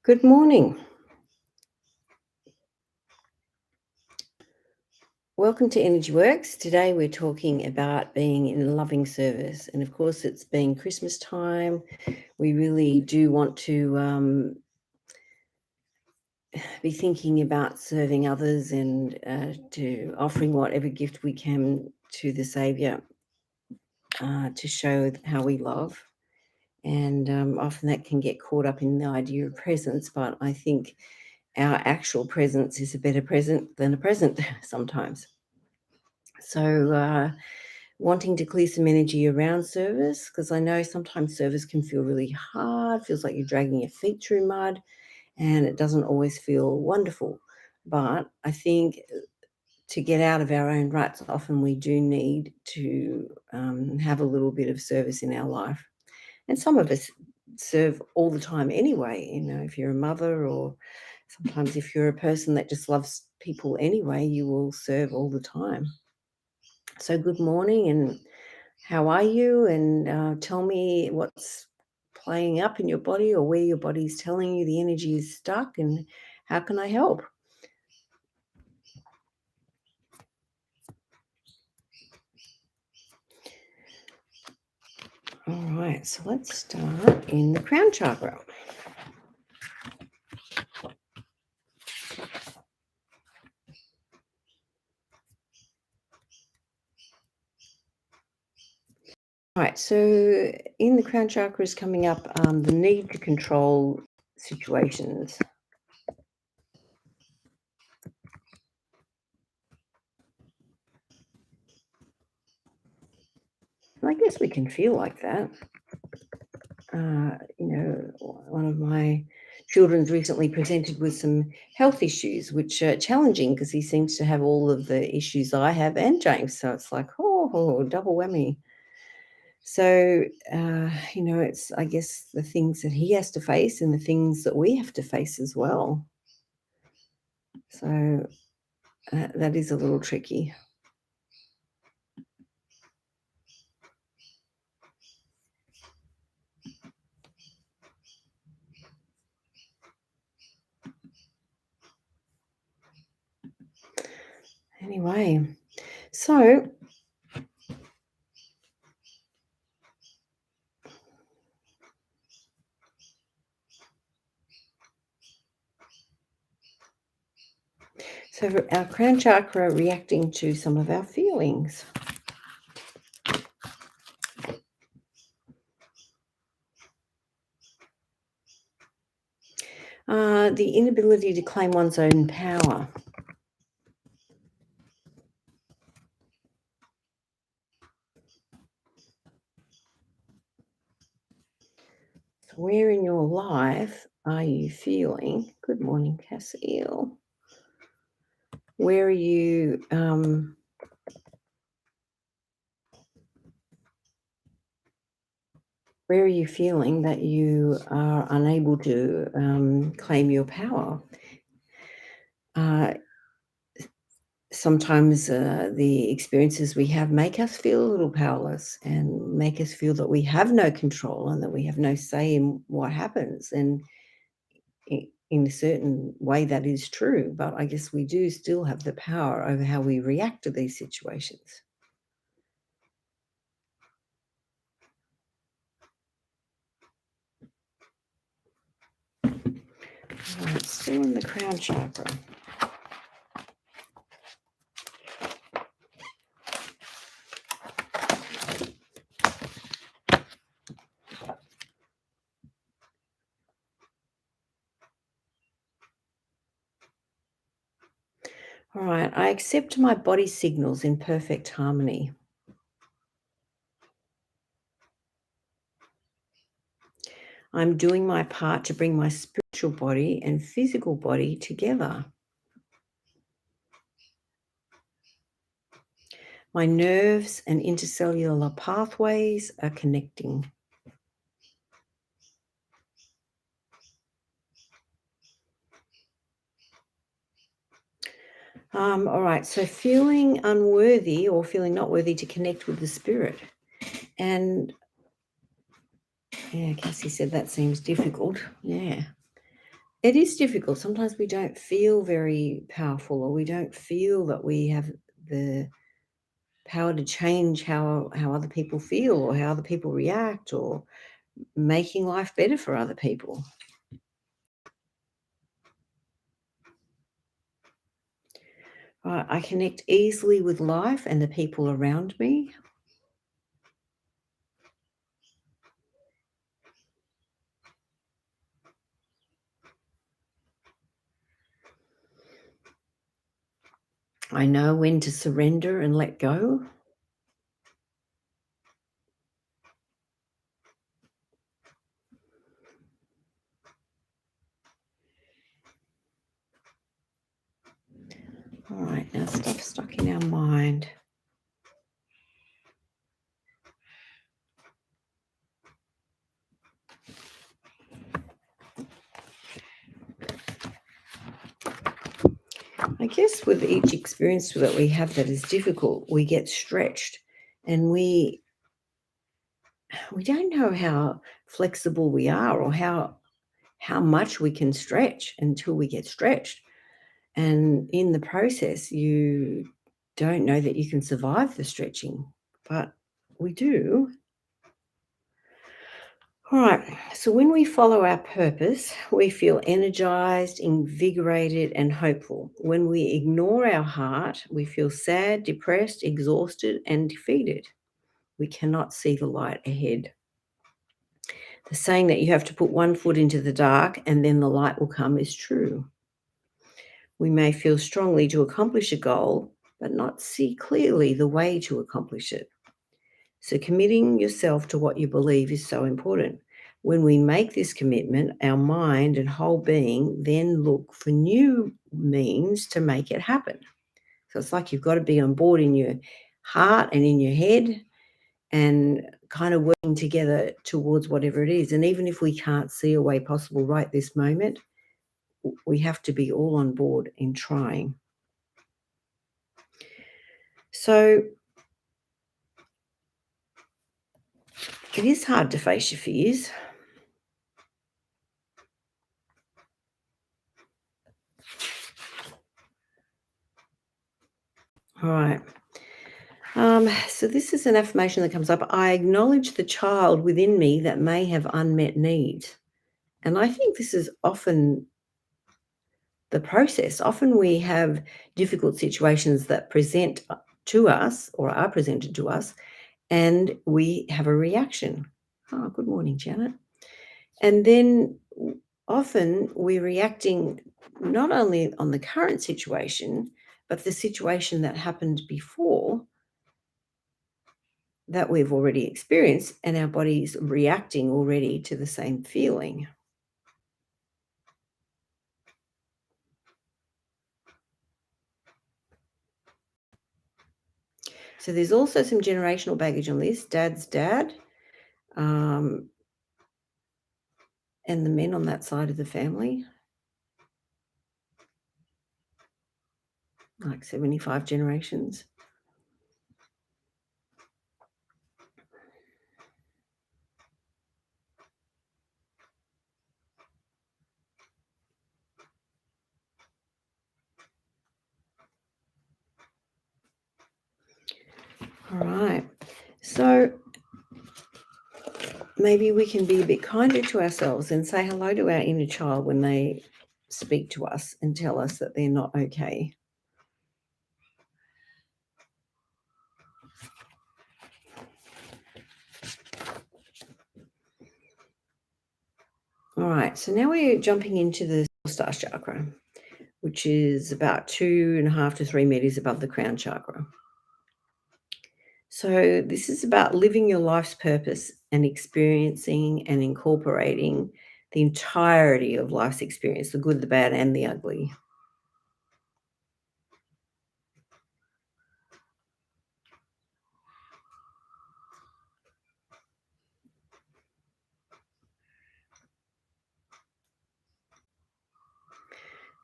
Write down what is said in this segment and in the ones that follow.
Good morning. Welcome to Energy Works. Today we're talking about being in loving service. And of course, it's being Christmas time. We really do want to be thinking about serving others and to offering whatever gift we can to the Saviour to show how we love. And often that can get caught up in the idea of presents, but I think our actual presence is a better present than a present sometimes. So, wanting to clear some energy around service because I know sometimes service can feel really hard, feels like you're dragging your feet through mud, and it doesn't always feel wonderful. But I think to get out of our own ruts, often we do need to have a little bit of service in our life. And some of us serve all the time anyway, if you're a mother or sometimes if you're a person that just loves people anyway, you will serve all the time. So, good morning, and how are you? And tell me what's playing up in your body or where your body's telling you the energy is stuck, and how can I help? All right, so let's start in the crown chakra. All right, so in the crown chakra is coming up the need to control situations. And I guess we can feel like that. One of my children's recently presented with some health issues, which are challenging because he seems to have all of the issues I have and James. So it's like, double whammy. So, it's, I guess, the things that he has to face and the things that we have to face as well. So that is a little tricky. Anyway, so our crown chakra reacting to some of our feelings. The inability to claim one's own power. So where in your life are you feeling? Good morning, Cassiel. Where are you? Where are you feeling that you are unable to claim your power? Sometimes the experiences we have make us feel a little powerless and make us feel that we have no control and that we have no say in what happens. And in a certain way, that is true. But I guess we do still have the power over how we react to these situations. All right, still in the crown chakra. All right, I accept my body signals in perfect harmony. I'm doing my part to bring my spiritual body and physical body together. My nerves and intercellular pathways are connecting. All right, so feeling unworthy or feeling not worthy to connect with the spirit. And yeah, Cassie said that seems difficult. Yeah. It is difficult. Sometimes we don't feel very powerful, or we don't feel that we have the power to change how other people feel or how other people react, or making life better for other people. I connect easily with life and the people around me. I know when to surrender and let go. All right, now stuff stuck in our mind. I guess with each experience that we have that is difficult, we get stretched, and we don't know how flexible we are, or how much we can stretch until we get stretched. And in the process, you don't know that you can survive the stretching, but we do. All right. So when we follow our purpose, we feel energized, invigorated, and hopeful. When we ignore our heart, we feel sad, depressed, exhausted, and defeated. We cannot see the light ahead. The saying that you have to put one foot into the dark and then the light will come is true. We may feel strongly to accomplish a goal, but not see clearly the way to accomplish it. So, committing yourself to what you believe is so important. When we make this commitment, our mind and whole being then look for new means to make it happen. So, it's like you've got to be on board in your heart and in your head, and kind of working together towards whatever it is. And even if we can't see a way possible right this moment, we have to be all on board in trying. So, it is hard to face your fears. All right. So this is an affirmation that comes up. I acknowledge the child within me that may have unmet needs. And I think this is often the process. Often we have difficult situations that present to us, or are presented to us, and we have a reaction. Oh, good morning, Janet. And then often we're reacting not only on the current situation, but the situation that happened before, that we've already experienced, and our body's reacting already to the same feeling. So there's also some generational baggage on this. Dad's dad, um, and the men on that side of the family, like 75 generations. All right. So maybe we can be a bit kinder to ourselves and say hello to our inner child when they speak to us and tell us that they're not okay. All right. So now we're jumping into the star chakra, which is about 2.5 to 3 meters above the crown chakra. So, this is about living your life's purpose and experiencing and incorporating the entirety of life's experience, the good, the bad, and the ugly.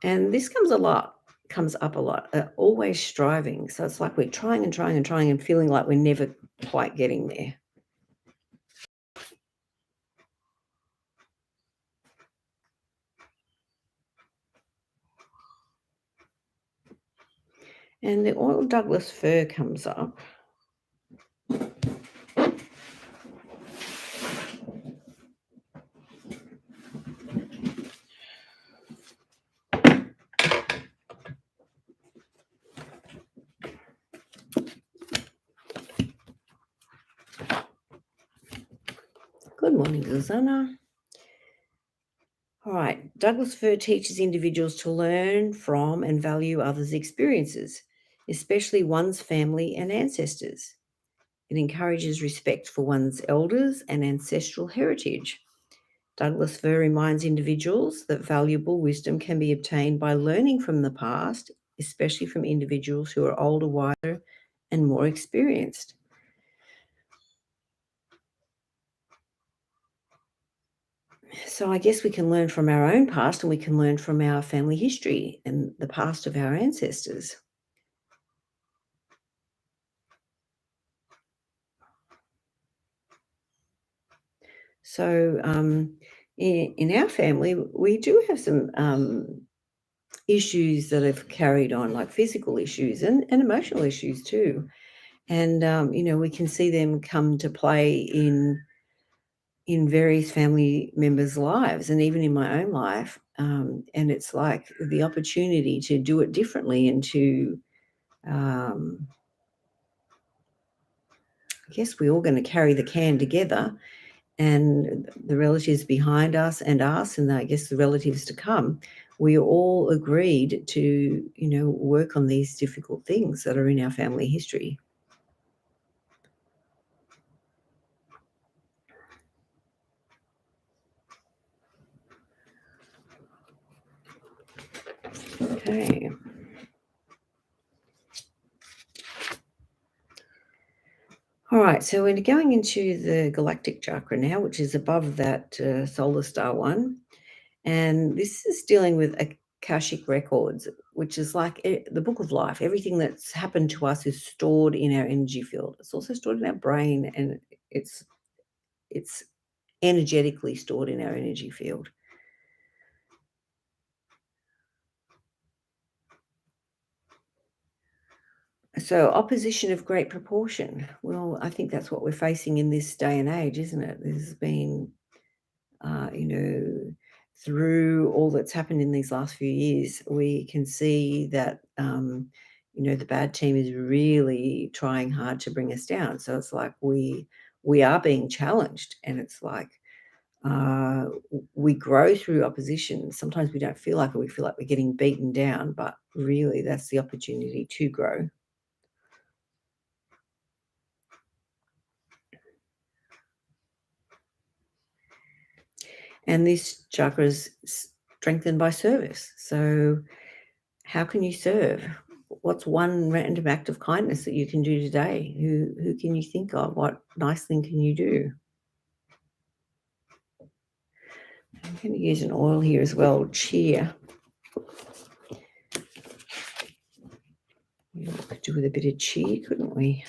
And this comes up a lot, always striving. So, it's like we're trying and trying and trying and feeling like we're never quite getting there. And the oil Douglas fir comes up. Good morning, Susanna. All right. Douglas fir teaches individuals to learn from and value others' experiences, especially one's family and ancestors. It encourages respect for one's elders and ancestral heritage. Douglas fir reminds individuals that valuable wisdom can be obtained by learning from the past, especially from individuals who are older, wiser, and more experienced. So I guess we can learn from our own past and we can learn from our family history and the past of our ancestors. So in our family, we do have some issues that have carried on, like physical issues and emotional issues too. And, we can see them come to play in various family members' lives and even in my own life. And it's like the opportunity to do it differently and to, um, I guess we're all going to carry the can together, and the relatives behind us, and I guess the relatives to come. We all agreed to, work on these difficult things that are in our family history. Okay. All right, so we're going into the galactic chakra now, which is above that solar star one. And this is dealing with Akashic records, which is like the book of life. Everything that's happened to us is stored in our energy field. It's also stored in our brain, and it's energetically stored in our energy field. So opposition of great proportion. Well, I think that's what we're facing in this day and age, isn't it? There's been uh, you know, through all that's happened in these last few years, we can see that, the bad team is really trying hard to bring us down. So it's like we are being challenged, and it's like we grow through opposition. Sometimes we don't feel like it. We feel like we're getting beaten down, but really that's the opportunity to grow. And this chakra is strengthened by service. So how can you serve? What's one random act of kindness that you can do today? Who can you think of? What nice thing can you do? I'm going to use an oil here as well, chia. We could do with a bit of chia, couldn't we?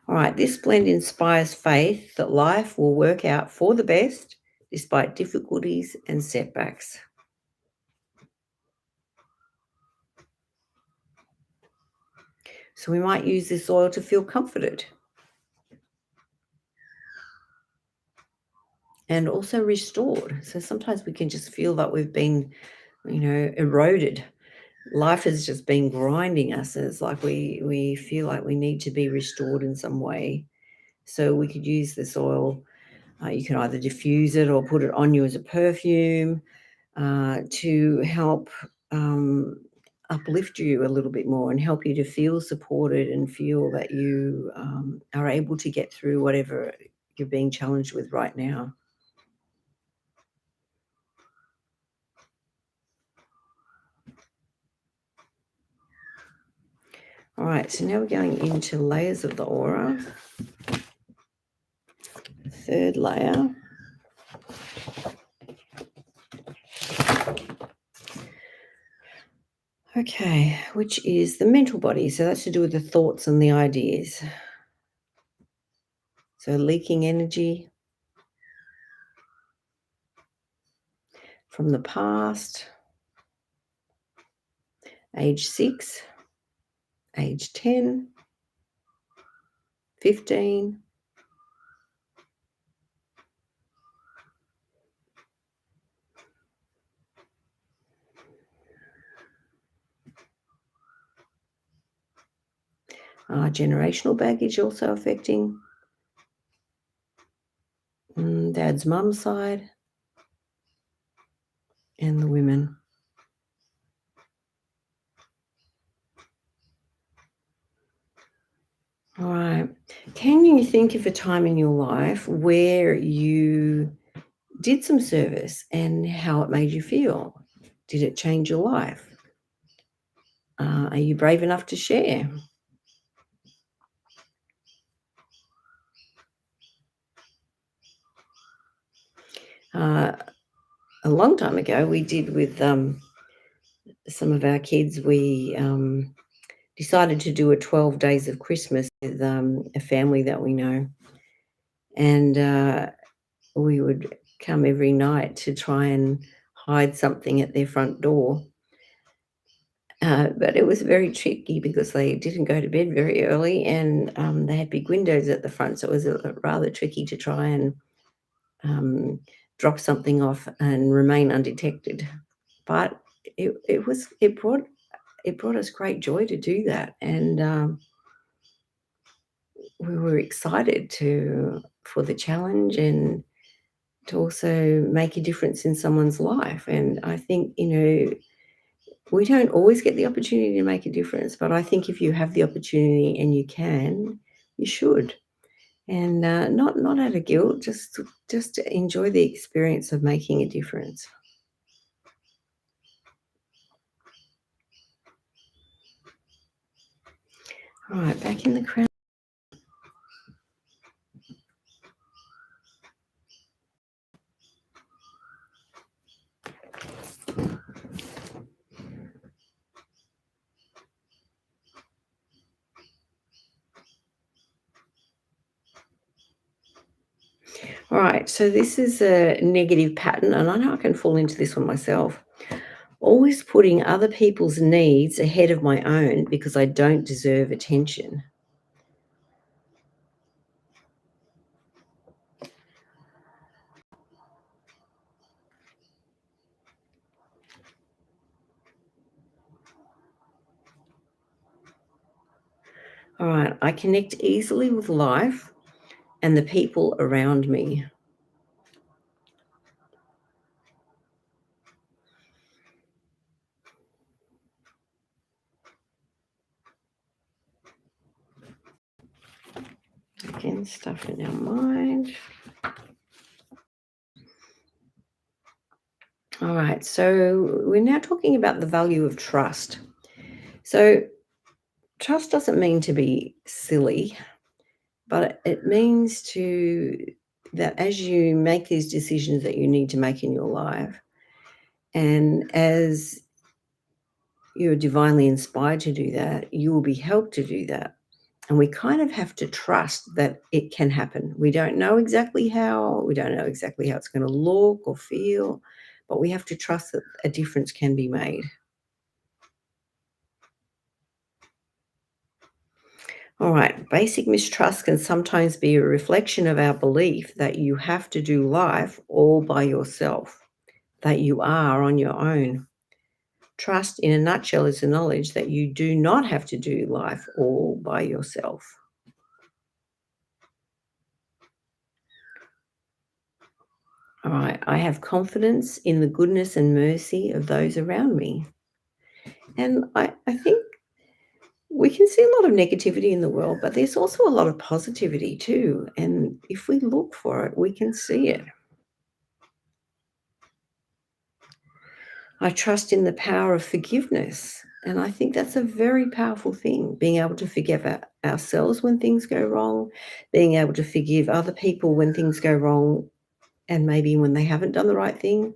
All right, this blend inspires faith that life will work out for the best despite difficulties and setbacks. So we might use this oil to feel comforted and also restored. So sometimes we can just feel that we've been, eroded. Life has just been grinding us. And it's like we feel like we need to be restored in some way. So we could use this oil. You can either diffuse it or put it on you as a perfume to help uplift you a little bit more and help you to feel supported and feel that you are able to get through whatever you're being challenged with right now. All right, so now we're going into layers of the aura. Third layer. Okay, which is the mental body. So that's to do with the thoughts and the ideas. So leaking energy from the past, age 6, age 10, 15, generational baggage also affecting dad's mum's side and the women. All right. Can you think of a time in your life where you did some service and how it made you feel? Did it change your life? Are you brave enough to share? Uh, a long time ago, we did with some of our kids, we decided to do a 12 days of Christmas with a family that we know. And we would come every night to try and hide something at their front door. But it was very tricky because they didn't go to bed very early and they had big windows at the front. So it was rather tricky to try and um, drop something off and remain undetected. But it brought us great joy to do that, and we were excited to for the challenge and to also make a difference in someone's life. And I think, we don't always get the opportunity to make a difference, but I think if you have the opportunity and you can, you should. And not out of guilt, just to enjoy the experience of making a difference. All right, back in the crowd. All right, so this is a negative pattern, and I know I can fall into this one myself. Always putting other people's needs ahead of my own because I don't deserve attention. All right, I connect easily with life and the people around me. Again, stuff in our mind. All right, so we're now talking about the value of trust. So, trust doesn't mean to be silly, but it means to that as you make these decisions that you need to make in your life, and as you're divinely inspired to do that, you will be helped to do that. And we kind of have to trust that it can happen. We don't know exactly how, we don't know exactly how it's going to look or feel, but we have to trust that a difference can be made. All right, basic mistrust can sometimes be a reflection of our belief that you have to do life all by yourself, that you are on your own. Trust, in a nutshell, is the knowledge that you do not have to do life all by yourself. All right, I have confidence in the goodness and mercy of those around me. And I think we can see a lot of negativity in the world, but there's also a lot of positivity too. And if we look for it, we can see it. I trust in the power of forgiveness. And I think that's a very powerful thing, being able to forgive ourselves when things go wrong, being able to forgive other people when things go wrong, and maybe when they haven't done the right thing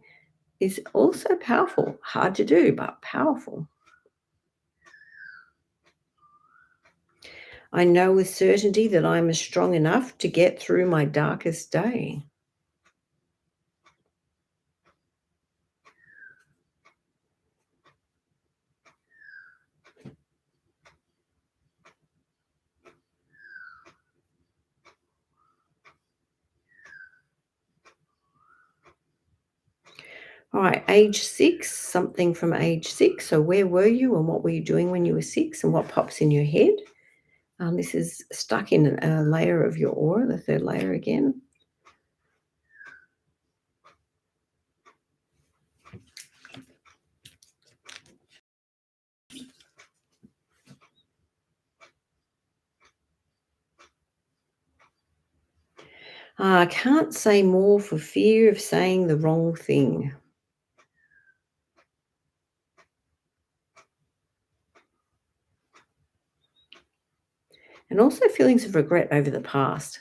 is also powerful. Hard to do, but powerful. I know with certainty that I'm strong enough to get through my darkest day. All right, age 6, something from age 6. So where were you and what were you doing when you were 6 and what pops in your head? This is stuck in a layer of your aura, the third layer again. I can't say more for fear of saying the wrong thing. And also feelings of regret over the past.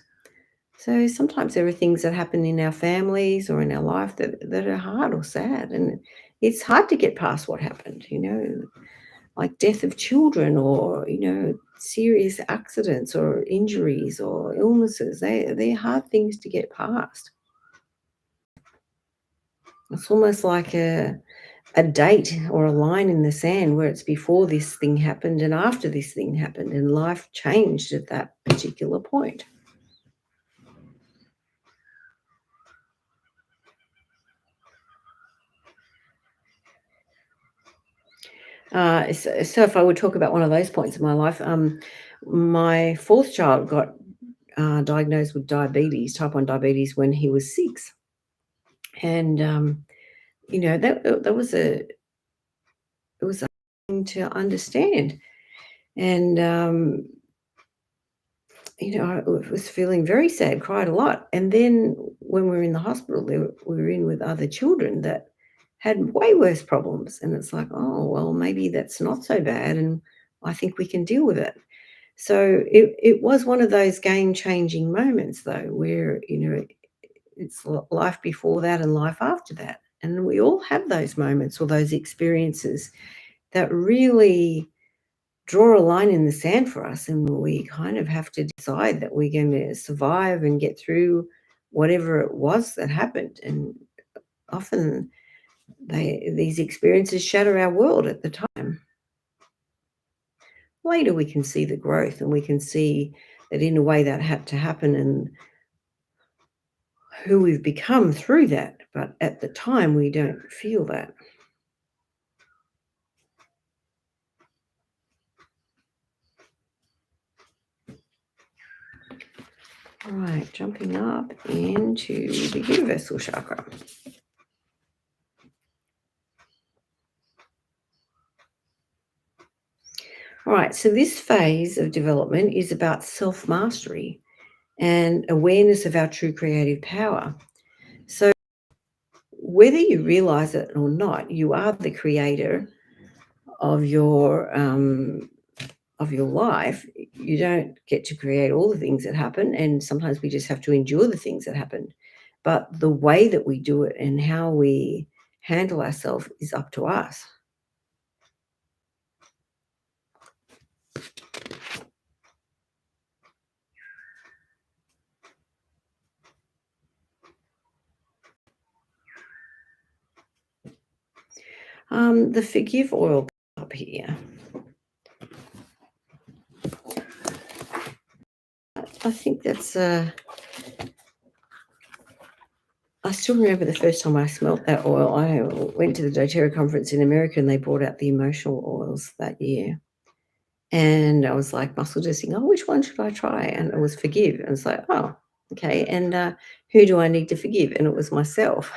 So sometimes there are things that happen in our families or in our life that are hard or sad. And it's hard to get past what happened, like death of children or, serious accidents or injuries or illnesses. They're hard things to get past. It's almost like a date or a line in the sand where it's before this thing happened and after this thing happened, and life changed at that particular point. So if I would talk about one of those points in my life, my fourth child got diagnosed with diabetes, type 1 diabetes, when he was 6. And, that was it was a thing to understand. And, I was feeling very sad, cried a lot. And then when we were in the hospital, we were in with other children that had way worse problems. And it's like, oh, well, maybe that's not so bad. And I think we can deal with it. So it was one of those game changing moments, though, where, it's life before that and life after that. And we all have those moments or those experiences that really draw a line in the sand for us, and we kind of have to decide that we're going to survive and get through whatever it was that happened. And often these experiences shatter our world at the time. Later we can see the growth and we can see that in a way that had to happen and who we've become through that, but at the time we don't feel that. All right, jumping up into the universal chakra. All right, so this phase of development is about self mastery and awareness of our true creative power. So, whether you realize it or not, you are the creator of your life. You don't get to create all the things that happen, and sometimes we just have to endure the things that happen. But the way that we do it and how we handle ourselves is up to us. The forgive oil up here. I think that's. I still remember the first time I smelt that oil. I went to the doTERRA conference in America, and they brought out the emotional oils that year. And I was like muscle testing, oh, which one should I try? And it was forgive. And it's like, oh, okay. And who do I need to forgive? And it was myself.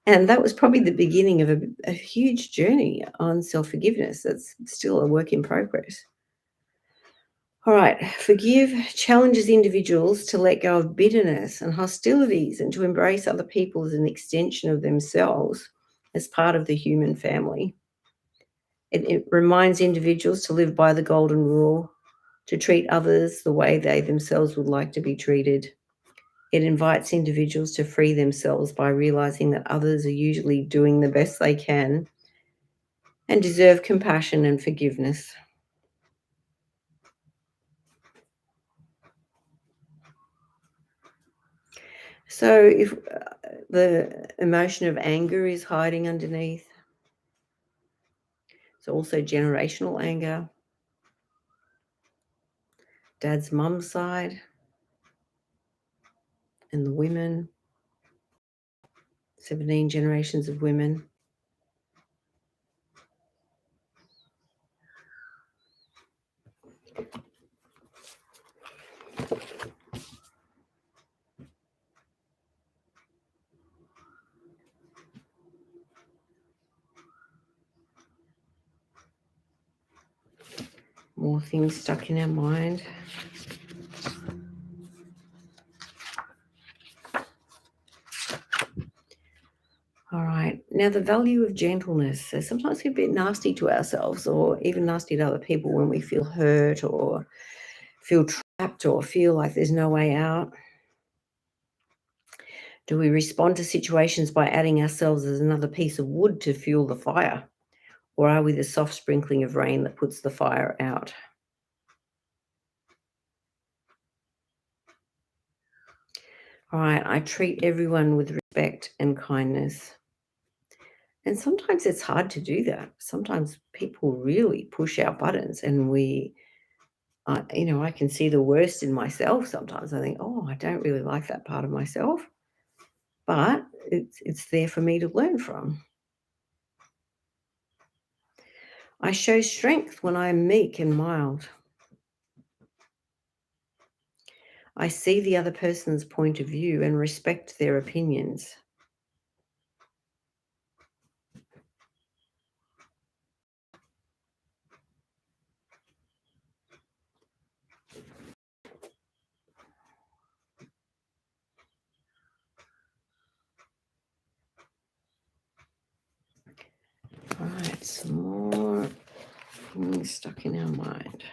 And that was probably the beginning of a huge journey on self forgiveness. That's still a work in progress. All right, forgive challenges individuals to let go of bitterness and hostilities and to embrace other people as an extension of themselves as part of the human family. It reminds individuals to live by the golden rule, to treat others the way they themselves would like to be treated. It invites individuals to free themselves by realizing that others are usually doing the best they can and deserve compassion and forgiveness. So if the emotion of anger is hiding underneath, so also generational anger, dad's mum's side, and the women, 17 generations of women. More things stuck in our mind. All right. Now, the value of gentleness. So sometimes we're a bit nasty to ourselves or even nasty to other people when we feel hurt or feel trapped or feel like there's no way out. Do we respond to situations by adding ourselves as another piece of wood to fuel the fire? Or are we the soft sprinkling of rain that puts the fire out? All right. I treat everyone with respect and kindness. And sometimes it's hard to do that. Sometimes people really push our buttons and I can see the worst in myself sometimes. I think, "Oh, I don't really like that part of myself," but it's there for me to learn from. I show strength when I am meek and mild. I see the other person's point of view and respect their opinions. All right, some more things stuck in our mind.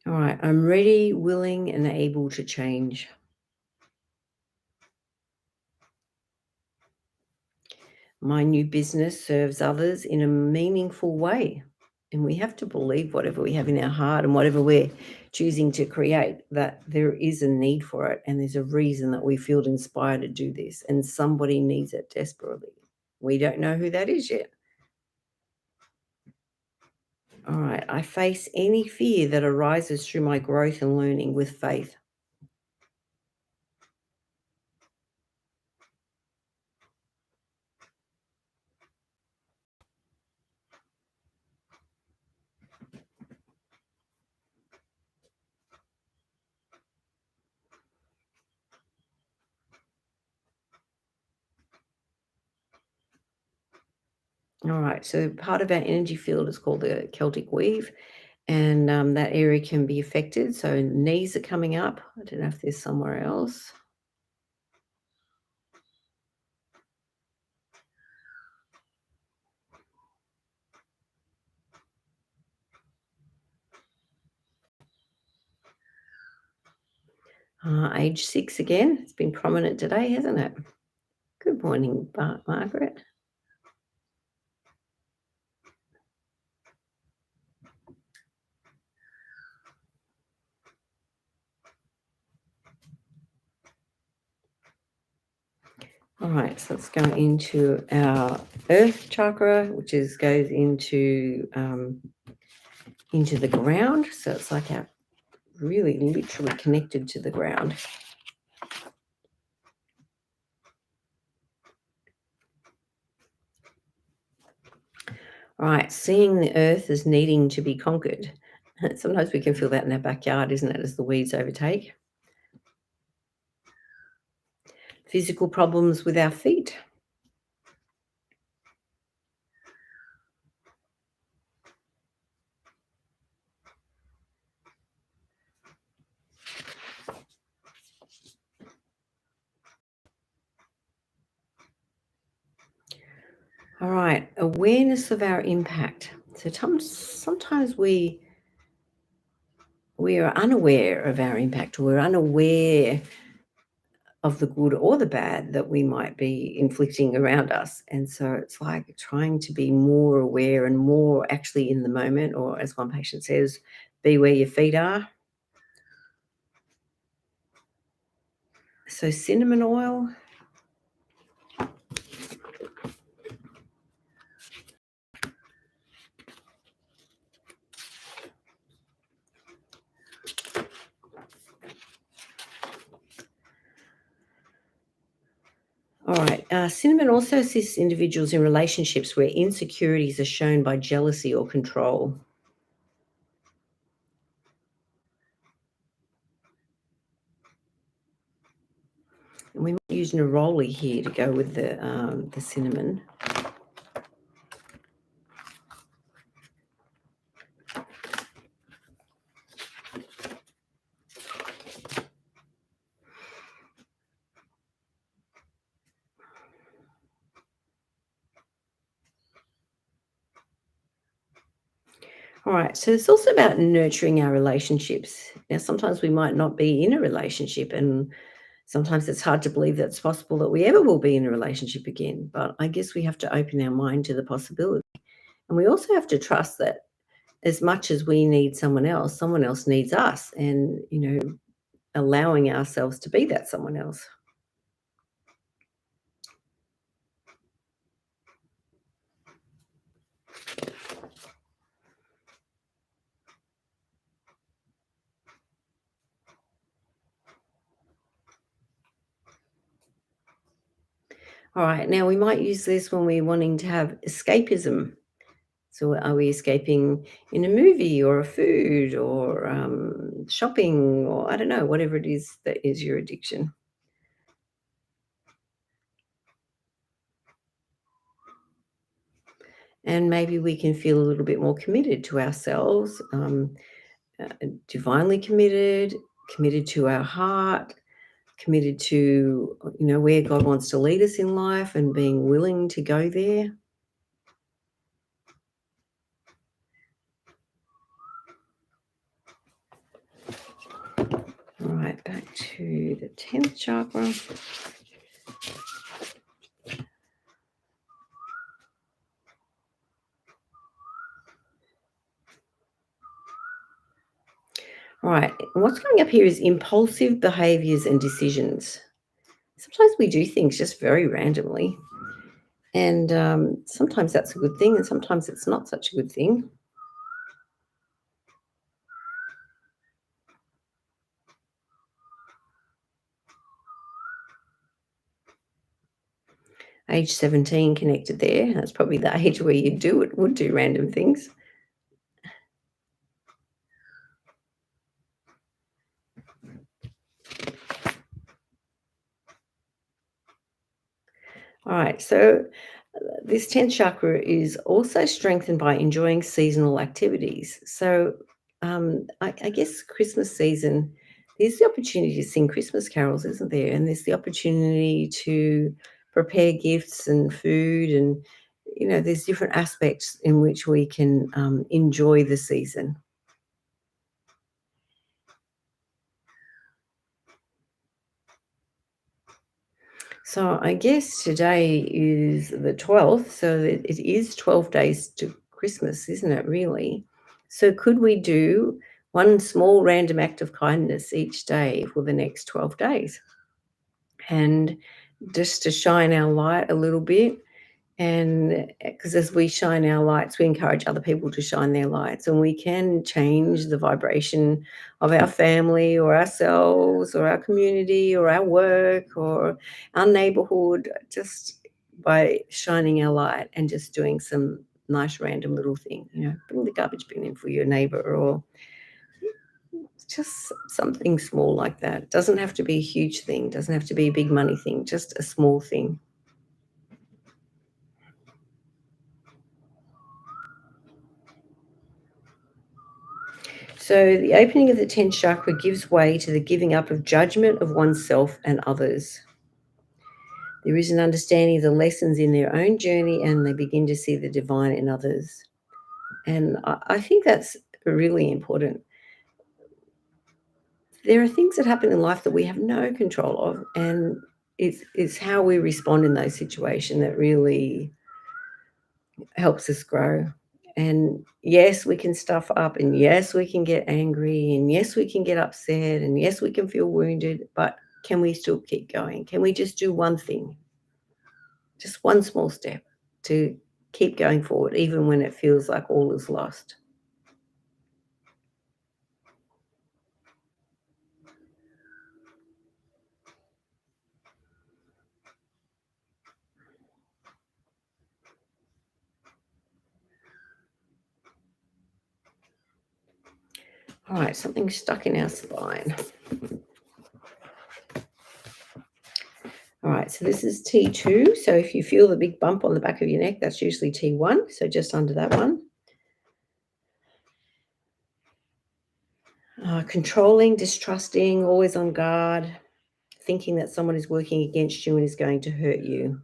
All right, I'm ready, willing, and able to change. My new business serves others in a meaningful way. And we have to believe whatever we have in our heart and whatever we're choosing to create, that there is a need for it. And there's a reason that we feel inspired to do this. And somebody needs it desperately. We don't know who that is yet. All right. I face any fear that arises through my growth and learning with faith. All right. So part of our energy field is called the Celtic weave. And that area can be affected. So knees are coming up. I don't know if there's somewhere else. Age 6 again. It's been prominent today, hasn't it? Good morning, Margaret. All right, so let's go into our earth chakra, which goes into the ground. So it's like our really literally connected to the ground. All right, seeing the earth as needing to be conquered. Sometimes we can feel that in our backyard, isn't it, as the weeds overtake. Physical problems with our feet. All right, awareness of our impact. So sometimes we are unaware of our impact. We're unaware of the good or the bad that we might be inflicting around us. And so it's like trying to be more aware and more actually in the moment, or as one patient says, be where your feet are. So cinnamon oil. All right. Cinnamon also assists individuals in relationships where insecurities are shown by jealousy or control. And we might use neroli here to go with the cinnamon. All right. So it's also about nurturing our relationships. Now, sometimes we might not be in a relationship, and sometimes it's hard to believe that it's possible that we ever will be in a relationship again. But I guess we have to open our mind to the possibility. And we also have to trust that as much as we need someone else needs us. And, allowing ourselves to be that someone else. All right. Now, we might use this when we're wanting to have escapism. So, are we escaping in a movie or a food or shopping, or I don't know, whatever it is that is your addiction? And maybe we can feel a little bit more committed to ourselves, divinely committed, committed to our heart, committed to, where God wants to lead us in life and being willing to go there. All right, back to the 10th chakra. All right, what's coming up here is impulsive behaviors and decisions. Sometimes we do things just very randomly, and sometimes that's a good thing, and sometimes it's not such a good thing. Age 17 connected there. That's probably the age where would do random things. All right, so this 10th chakra is also strengthened by enjoying seasonal activities. So I guess Christmas season, there's the opportunity to sing Christmas carols, isn't there? And there's the opportunity to prepare gifts and food, and there's different aspects in which we can enjoy the season. So I guess today is the 12th, so it is 12 days to Christmas, isn't it, really? So could we do one small random act of kindness each day for the next 12 days? And just to shine our light a little bit, and because as we shine our lights, we encourage other people to shine their lights, and we can change the vibration of our family or ourselves or our community or our work or our neighborhood just by shining our light and just doing some nice random little thing, bring the garbage bin in for your neighbor, or just something small like that. Doesn't have to be a huge thing, doesn't have to be a big money thing, just a small thing. So the opening of the 10th chakra gives way to the giving up of judgment of oneself and others. There is an understanding of the lessons in their own journey, and they begin to see the divine in others. And I think that's really important. There are things that happen in life that we have no control of, and it's how we respond in those situations that really helps us grow. And yes, we can stuff up, and yes, we can get angry, and yes, we can get upset, and yes, we can feel wounded, but can we still keep going? Can we just do one thing, just one small step to keep going forward, even when it feels like all is lost? All right, something stuck in our spine. All right, so this is T2. So if you feel the big bump on the back of your neck, that's usually T1. So just under that one. Controlling, distrusting, always on guard, thinking that someone is working against you and is going to hurt you.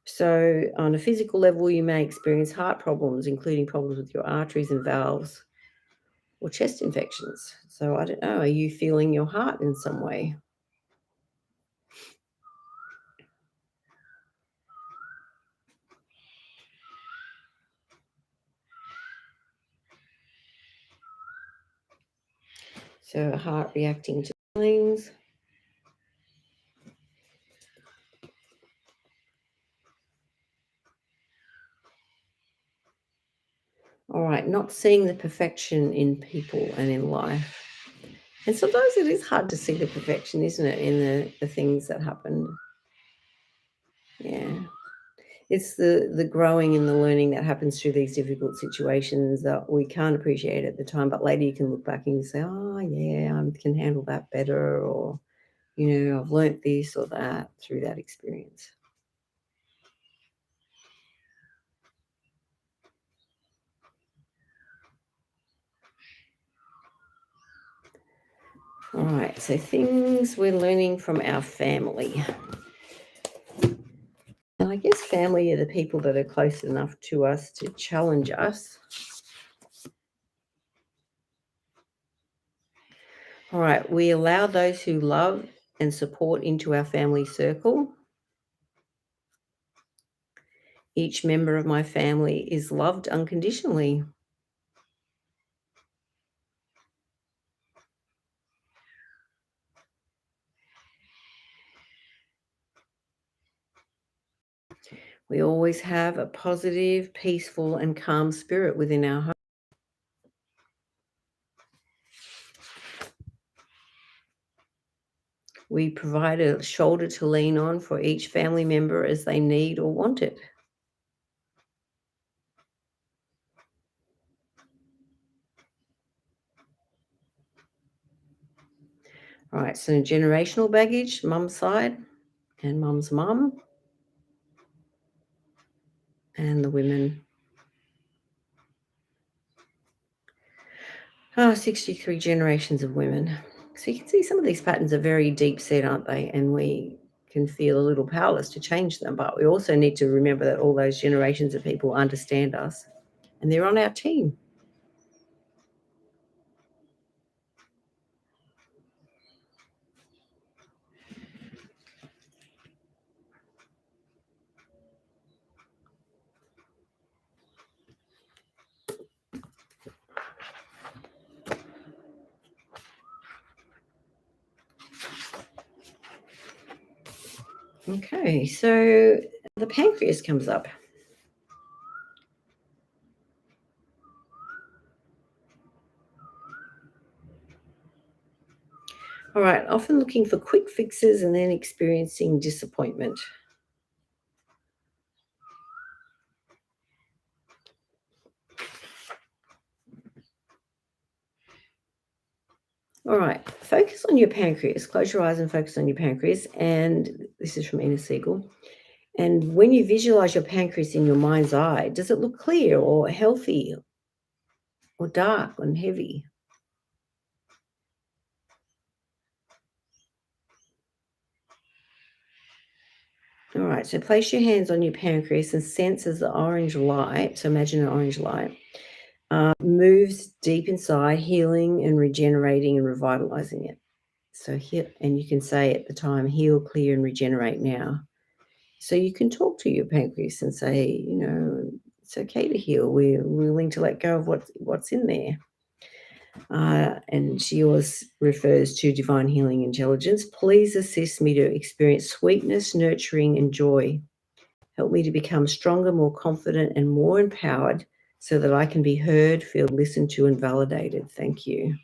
So, on a physical level, you may experience heart problems, including problems with your arteries and valves or chest infections. So, I don't know, are you feeling your heart in some way? So, heart reacting to feelings. All right, not seeing the perfection in people and in life. And sometimes it is hard to see the perfection, isn't it, in the things that happen? Yeah. It's the growing and the learning that happens through these difficult situations that we can't appreciate at the time, but later you can look back and you say, "Oh, yeah, I can handle that better," or, "I've learnt this or that through that experience." All right, so things we're learning from our family. And I guess family are the people that are close enough to us to challenge us. All right, we allow those who love and support into our family circle. Each member of my family is loved unconditionally. We always have a positive, peaceful, and calm spirit within our home. We provide a shoulder to lean on for each family member as they need or want it. All right, so generational baggage, mum's side and mum's mum, and the women. 63 generations of women. So you can see some of these patterns are very deep set, aren't they? And we can feel a little powerless to change them. But we also need to remember that all those generations of people understand us and they're on our team. Okay, so the pancreas comes up. All right, often looking for quick fixes and then experiencing disappointment. All right, focus on your pancreas. Close your eyes and focus on your pancreas. And this is from Ina Siegel. And when you visualize your pancreas in your mind's eye, does it look clear or healthy or dark and heavy? All right, so place your hands on your pancreas and sense as the orange light. So imagine an orange light moves deep inside, healing and regenerating and revitalizing it. So here, and you can say at the time, heal, clear, and regenerate now. So you can talk to your pancreas and say, it's okay to heal. We're willing to let go of what's in there. And she always refers to divine healing intelligence. Please assist me to experience sweetness, nurturing, and joy. Help me to become stronger, more confident, and more empowered so that I can be heard, feel listened to, and validated. Thank you.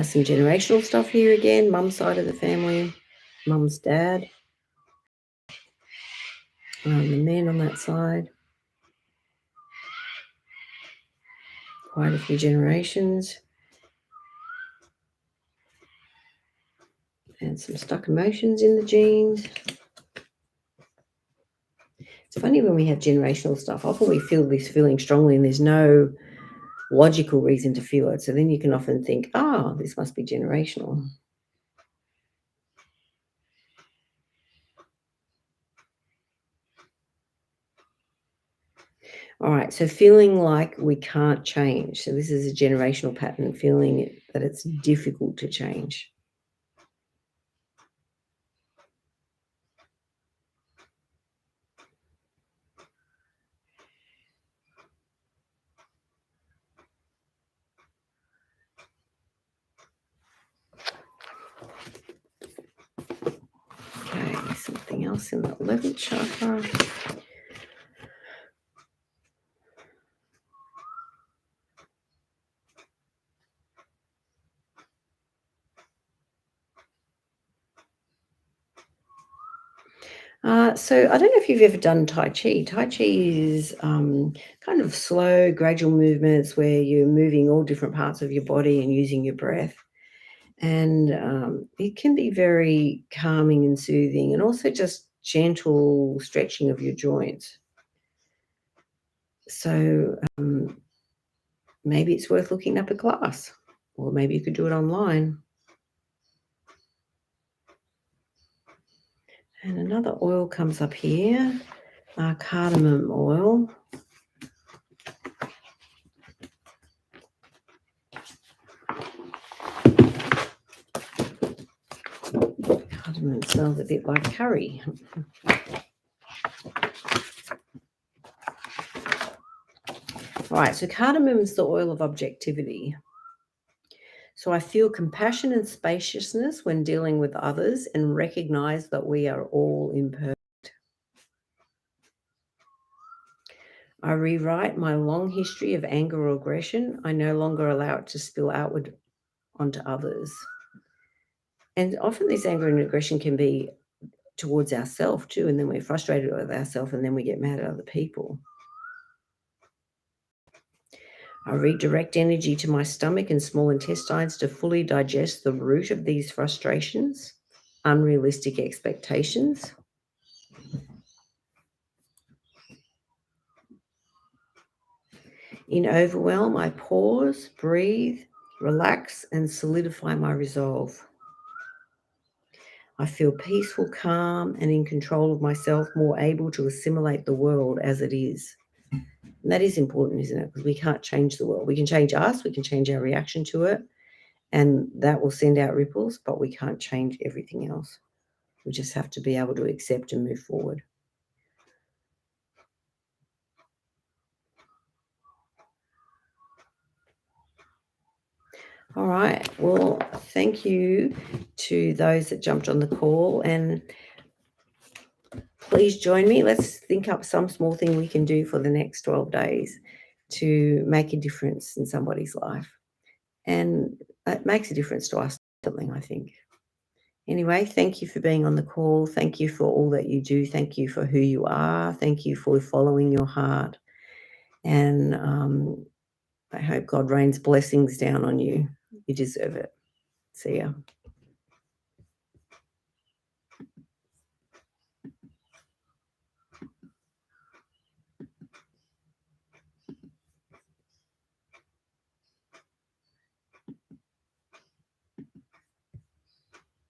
Some generational stuff here again. Mum's side of the family, mum's dad, the men on that side. Quite a few generations. And some stuck emotions in the genes. It's funny when we have generational stuff. Often we feel this feeling strongly and there's no logical reason to feel it. So then you can often think, this must be generational. All right, so feeling like we can't change. So this is a generational pattern, feeling that it's difficult to change. Okay, something else in the 11th chakra. So I don't know if you've ever done Tai Chi. Tai Chi is kind of slow, gradual movements where you're moving all different parts of your body and using your breath. And it can be very calming and soothing, and also just gentle stretching of your joints. So maybe it's worth looking up a class, or maybe you could do it online. And another oil comes up here, cardamom oil. Cardamom smells a bit like curry. Right, so cardamom is the oil of objectivity. So I feel compassion and spaciousness when dealing with others and recognize that we are all imperfect. I rewrite my long history of anger or aggression. I no longer allow it to spill outward onto others. And often this anger and aggression can be towards ourselves too, and then we're frustrated with ourselves and then we get mad at other people. I redirect energy to my stomach and small intestines to fully digest the root of these frustrations, unrealistic expectations. In overwhelm, I pause, breathe, relax, and solidify my resolve. I feel peaceful, calm, and in control of myself, more able to assimilate the world as it is. And that is important, isn't it? Because we can't change the world. We can change us, we can change our reaction to it, and that will send out ripples, but we can't change everything else. We just have to be able to accept and move forward. All right. Well, thank you to those that jumped on the call, and please join me. Let's think up some small thing we can do for the next 12 days to make a difference in somebody's life. And it makes a difference to us, something, I think. Anyway, thank you for being on the call. Thank you for all that you do. Thank you for who you are. Thank you for following your heart. And I hope God rains blessings down on you. You deserve it. See ya.